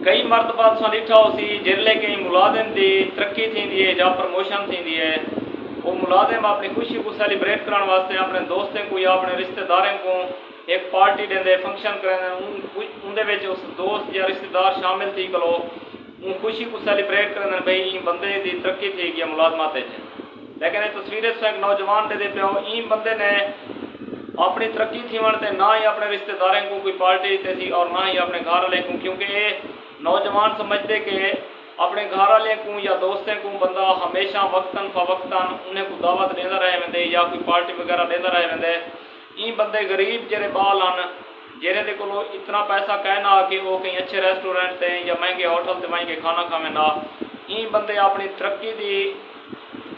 कई मरतबा तुसां ॾिठा होसी जिसले कई मुलाजिम की तरक्की थींदी है या प्रमोशन थींदी है, वो मुलाजिम अपनी खुशी को सेलिब्रेट करने वास्ते अपने दोस्तों को या अपने रिश्तेदारों को एक पार्टी देंदे, फंक्शन करेंदे, उनके उस दोस्त या रिश्तेदार शामिल थी करो उन खुशी को सेलिब्रेट करेंदे भाई इन बंदे की तरक्की थी गई मुलाजमत। लेकिन ये तस्वीरें तुम एक नौजवान दे पियो, इन बंदे ने अपनी तरक्की थी वनते ना ही अपने रिश्तेदारों को कोई पार्टी देते थी और ना ही अपने घर वाले को, क्योंकि ये नौजवान समझते कि अपने घर वाले को या दोस्तों को बंदा हमेशा वक्तन फवक्तन उन्हें को दावत देता रहे वेंदे या कोई पार्टी वगैरह देता रहे वेंदे। इन बंदे गरीब जेरे बाल हैं जेरे दे कोलो इतना पैसा कहना कि वो कहीं अच्छे रेस्टोरेंट से या महंगे होटल से वहीं के खाना खावे ना, इन बंदे अपनी तरक्की की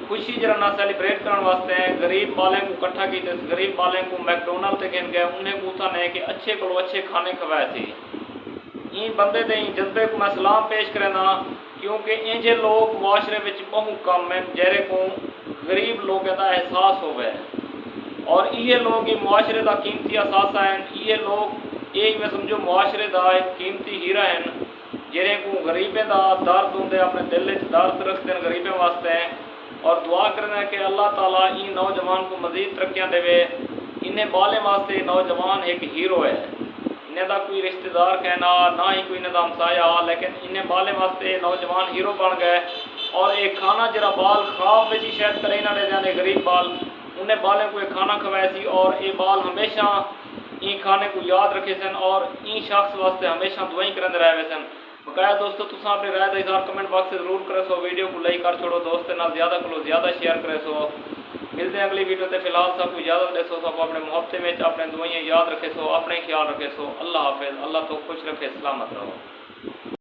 खुशी जरा ना सेलिब्रेट करने वास्ते गरीब बालें को इकट्ठा की, गरीब बालें को मैकडोनल्ड से गिन गए, उन्हें पूछा ने कि अच्छे को अच्छे खाने खवाए थे। इन बंदे दे जज्बे को मैं सलाम पेश करना, क्योंकि इंजे लोग मुआशरे में बहु कम है जेरे को गरीब लोगों का एहसास होवे और ये लोग ही मुआशरे का कीमती असासा हैं। ये लोग ये मैं समझो मुआशरे का एक कीमती हीरा हैं जेरे को गरीबें का दर्द होंगे अपने दिल में दर्द रखते हैं गरीबें वास्ते, और दुआ करना है कि अल्लाह ताला इन नौजवान को मजीद तरक्कियाँ देवे। इन्हें बाले वास्ते नौजवान एक हीरो है, इन्हें का कोई रिश्तेदार कहना ना ही कोई इन्हें हमसाया, लेकिन इन्हें बाले वास्ते नौजवान हीरो बन गए। और एक खाना जरा बाल ख्वाब में जी शायद करे ना दे जाने गरीब बाल, उन्हें बालें को एक खाना खवाया सी और ये बाल हमेशा इन खाने को याद रखे सन और इन शख्स वास्ते हमेशा दुआई करते रहे सन। बकाया दोस्तों तुम अपनी राय का इजहार कमेंट बॉक्स से जरूर करे सो, वीडियो को लाइक कर छोड़ो, दोस्तों नाल ज़्यादा को ज़्यादा शेयर करे सो। मिलते हैं अगली वीडियो से, फिलहाल सबको इजाज़त दे सो, सब अपने मुहब्बत में अपने दुआएं याद रखे सो, अपने ख्याल रखे सो। अल्लाह हाफिज़, अल्लाह तो खुश रखे, सलामत रहो।